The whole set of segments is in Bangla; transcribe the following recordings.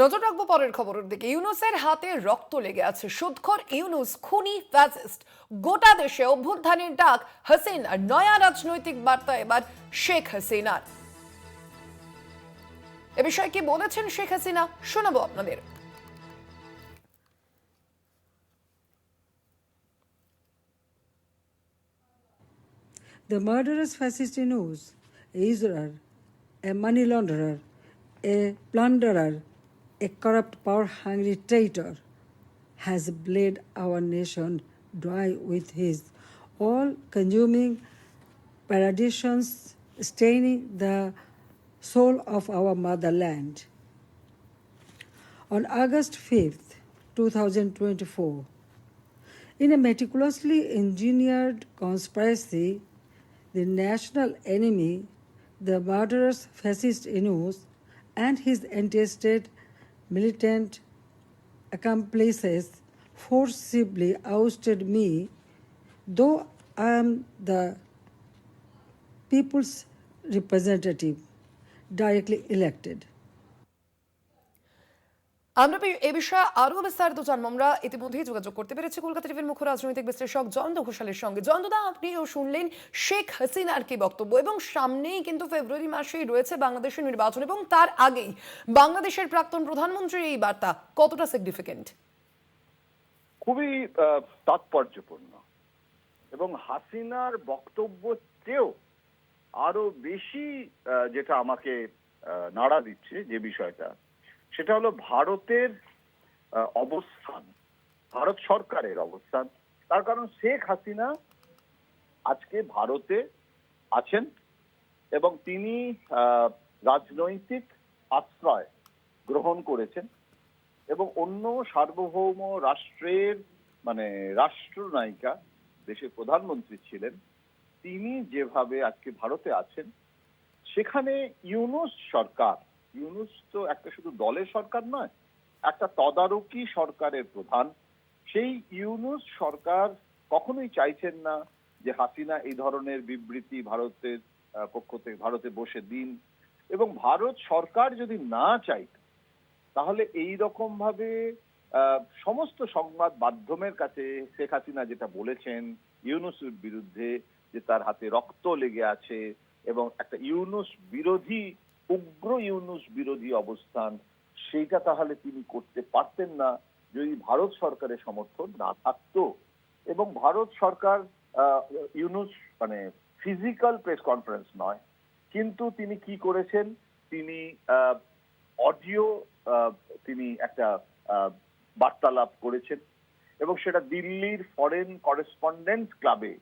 নজর রাখবো পরের খবরের দিকে। ইউনূসের হাতে রক্ত লেগে আছে। সুদখোর ইউনূস খুনি ফ্যাসিস্ট। গোটা দেশে অভ্যুত্থানের ডাক হাসিনার। নয়া রাজনৈতিক বার্তা এবার শেখ হাসিনার। এ বিষয়ে কি বলেছেন শেখ হাসিনা শোনাবো আপনাদের। The murderous fascist Yunus, a usurer, a money launderer, a plunderer, a corrupt, power-hungry traitor, has bled our nation dry with his all-consuming perditions, staining the soul of our motherland. On August 5th, 2024, in a meticulously engineered conspiracy, the national enemy, the murderous fascist Yunus, and his entrusted militant accomplices forcibly ousted me, though I am the people's representative, directly elected. আমরা এ বিষয়ে আরো বিস্তারিত জানবো। আমরা ইতিমধ্যেই যোগাযোগ করতে পেরেছি কলকাতা টিভির মুখ্য রাজনৈতিক বিশ্লেষক জয়ন্ত ঘোষালের সঙ্গে। জয়ন্তদা, আপনিও শুনলেন শেখ হাসিনার কি বক্তব্য, এবং সামনেই কিন্তু ফেব্রুয়ারি মাসেই রয়েছে বাংলাদেশের নির্বাচন, এবং তার আগেই বাংলাদেশের প্রাক্তন প্রধানমন্ত্রীর এই বার্তা কতটা সিগনিফিকেন্ট? খুবই তাৎপর্যপূর্ণ, এবং হাসিনার বক্তব্য চেয়েও আরো বেশি যেটা আমাকে নাড়া দিচ্ছে যে বিষয়টা, সেটা হলো ভারতের অবস্থান, ভারত সরকারের অবস্থান। তার কারণ শেখ হাসিনা আজকে ভারতে আছেন এবং তিনি রাজনৈতিক আশ্রয় গ্রহণ করেছেন, এবং অন্য সার্বভৌম রাষ্ট্রের মানে রাষ্ট্রনায়িকা, দেশের প্রধানমন্ত্রী ছিলেন, তিনি যেভাবে আজকে ভারতে আছেন, সেখানে ইউনূস সরকার, ইউনূস তো একটা শুধু দলের সরকার নয়, একটা তদারকি সরকারের প্রধান। সেই ইউনূস সরকার কখনোই চাইছেন না যে হাসিনা এই ধরনের বিবৃতি ভারতের পক্ষ থেকে ভারতে বসে দিন, এবং ভারত সরকার যদি না চাইত তাহলে এই রকম ভাবে সমস্ত সংবাদ মাধ্যমের কাছে শেখ হাসিনা যেটা বলেছেন ইউনূসের বিরুদ্ধে, যে তার হাতে রক্ত লেগে আছে এবং একটা ইউনূস বিরোধী, উগ্র ইউনূস বিরোধী অবস্থান, সেইটা তাহলে তিনি করতে পারতেন না যদি ভারত সরকারের সমর্থন না থাকতো। এবং ভারত সরকার ইউনূস মানে ফিজিক্যাল প্রেস কনফারেন্স নয়, কিন্তু তিনি কি করেছেন, তিনি অডিও তিনি একটা বার্তালাপ করেছেন, এবং সেটা দিল্লির ফরেন করেসপন্ডেন্ট ক্লাবে,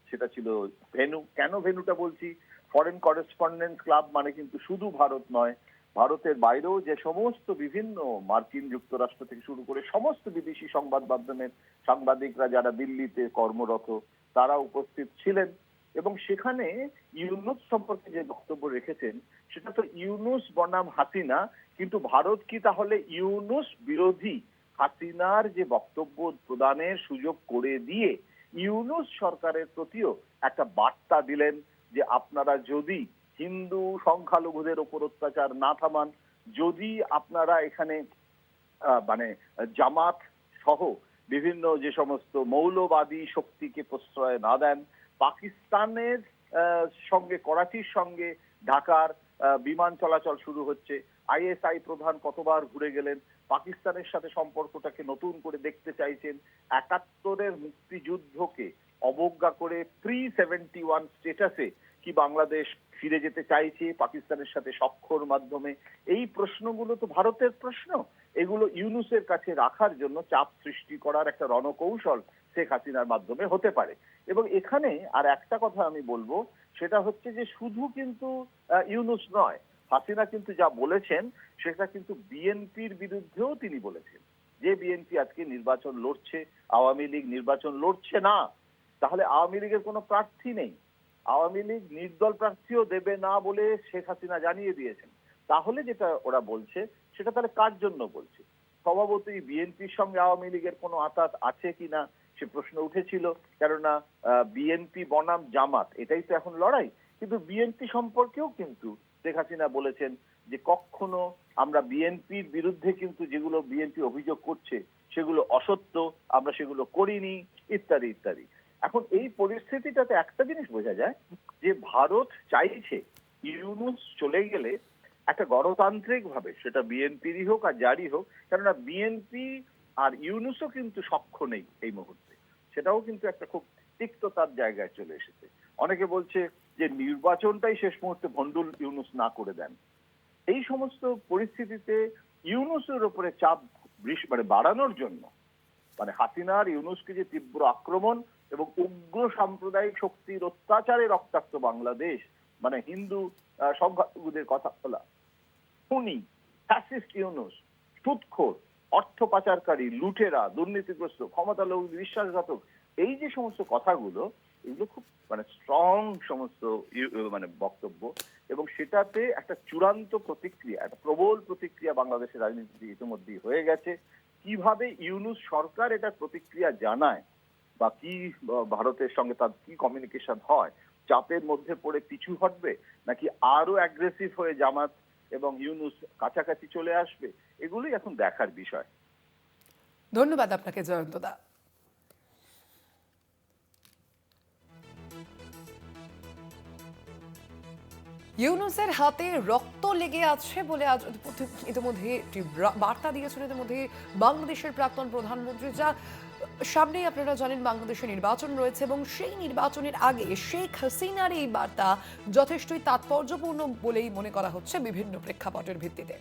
সেটা ছিল ভেন্যু। কেন ভেন্যুটা বলছি, ফরেন করেসপন্ডেন্ট ক্লাব মানে কিন্তু শুধু ভারত নয়, ভারতের বাইরেও যে সমস্ত বিভিন্ন মার্কিন যুক্তরাষ্ট্র থেকে শুরু করে সমস্ত বিদেশি সংবাদ মাধ্যমের সাংবাদিকরা যারা দিল্লিতে কর্মরত, তারা উপস্থিত ছিলেন। এবং সেখানে ইউনূস সম্পর্কে যে বক্তব্য রেখেছেন, সেটা তো ইউনূস বনাম হাসিনা, কিন্তু ভারত কি তাহলে ইউনূস বিরোধী হাসিনার যে বক্তব্য প্রদানের সুযোগ করে দিয়ে ইউনূস সরকারের প্রতিও একটা বার্তা দিলেন যে আপনারা যদি হিন্দু সংখ্যালঘুদের ওপর অত্যাচার না থামান, যদি আপনারা এখানে মানে জামাত সহ বিভিন্ন যে সমস্ত মৌলবাদী শক্তিকে প্রশ্রয় না দেন, পাকিস্তানের সঙ্গে, করাচির সঙ্গে ঢাকার বিমান চলাচল শুরু হচ্ছে, আইএসআই প্রধান কতবার ঘুরে গেলেন, পাকিস্তানের সাথে সম্পর্কটাকে নতুন করে দেখতে চাইছেন, ৭১-এর মুক্তিযুদ্ধকে অবজ্ঞা করে প্রি-71 স্টেটাসে কি বাংলাদেশ ফিরে যেতে চাইছে পাকিস্তানের সাথে সখ্যর মাধ্যমে, এই প্রশ্নগুলো তো ভারতের প্রশ্ন। এগুলো ইউনূসের কাছে রাখার জন্য চাপ সৃষ্টি করার একটা রণকৌশল শেখ হাসিনার মাধ্যমে হতে পারে। এবং এখানে আর একটা কথা আমি বলবো, সেটা হচ্ছে যে শুধু কিন্তু ইউনূস নয়, হাসিনা কিন্তু যা বলেছেন সেটা কিন্তু বিএনপির বিরুদ্ধেও তিনি বলেছেন। যে বিএনপি আজকে নির্বাচন লড়ছে, আওয়ামী লীগ নির্বাচন লড়ছে না, তাহলে আওয়ামী লীগের কোনো প্রার্থী নেই, আওয়ামী লীগ নির্দল প্রার্থীও দেবে না বলে শেখ হাসিনা জানিয়ে দিয়েছেন। তাহলে যেটা ওরা বলছে সেটা তাহলে কার জন্য বলছে? স্বভাবতই বিএনপির সঙ্গে আওয়ামী লীগের কোনো আঁতাত আছে কিনা সে প্রশ্ন উঠেছিল, কেননা বিএনপি বনাম জামাত এটাই তো এখন লড়াই। কিন্তু বিএনপি সম্পর্কেও কিন্তু শেখ হাসিনা বলেছেন যে কখনো আমরা বিএনপির বিরুদ্ধে কিন্তু যেগুলো বিএনপি অভিযোগ করছে সেগুলো অসত্য, আমরা সেগুলো করিনি, ইত্যাদি ইত্যাদি। এখন এই পরিস্থিতিটাতে একটা জিনিস বোঝা যায় যে ভারত চাইছে ইউনূস চলে গেলে একটা গণতান্ত্রিক ভাবে, সেটা বিএনপিরই হোক আর যারই হোক, কেননা বিএনপি আর ইউনূসও কিন্তু সখ্য নেই এই মুহূর্তে, সেটাও কিন্তু একটা খুব তিক্ততার জায়গায় চলে এসেছে। অনেকে বলছে যে নির্বাচনটাই শেষ মুহূর্তে ভন্ডুল ইউনূস না করে দেন। এই সমস্ত পরিস্থিতিতে ইউনূসের উপরে চাপ বাড়ানোর জন্য, মানে হাসিনার ইউনূসকে যে তীব্র আক্রমণ এবং উগ্র সাম্প্রদায়িক শক্তির অত্যাচারে রক্তাক্ত বাংলাদেশ, মানে হিন্দু সংখ্যালঘুদের কথা বলা, খুনি ফ্যাসিস্ট ইউনূস, সুদখোর, অর্থ পাচারকারী, লুটেরা, দুর্নীতিগ্রস্ত, ক্ষমতালোভী, বিশ্বাসঘাতক, এই যে সমস্ত কথাগুলো, এগুলো খুব স্ট্রং সমস্ত বক্তব্য, এবং সেটাতে একটা চূড়ান্ত প্রতিক্রিয়া, একটা প্রবল প্রতিক্রিয়া বাংলাদেশের রাজনীতিতে ইতিমধ্যেই হয়ে গেছে। কিভাবে ইউনূস সরকার এটা প্রতিক্রিয়া জানায় বা কি ভারতের সঙ্গে তার কি কমিউনিকেশন হয়, চাপের মধ্যে পড়ে পিছু হটবে নাকি আরো অ্যাগ্রেসিভ হয়ে জামাত এবং ইউনূস কাছাকাছি চলে আসবে, এগুলোই এখন দেখার বিষয়। ধন্যবাদ আপনাকে জয়ন্তদা। ইউনূসের হাতে রক্ত লেগে আছে বলে আজ ইতিমধ্যে একটি বার্তা দিয়েছেন ইতিমধ্যে বাংলাদেশের প্রাক্তন প্রধানমন্ত্রী। যা সামনেই আপনারা জানেন বাংলাদেশে নির্বাচন রয়েছে এবং সেই নির্বাচনের আগে শেখ হাসিনার এই বার্তা যথেষ্টই তাৎপর্যপূর্ণ বলেই মনে করা হচ্ছে বিভিন্ন প্রেক্ষাপটের ভিত্তিতে।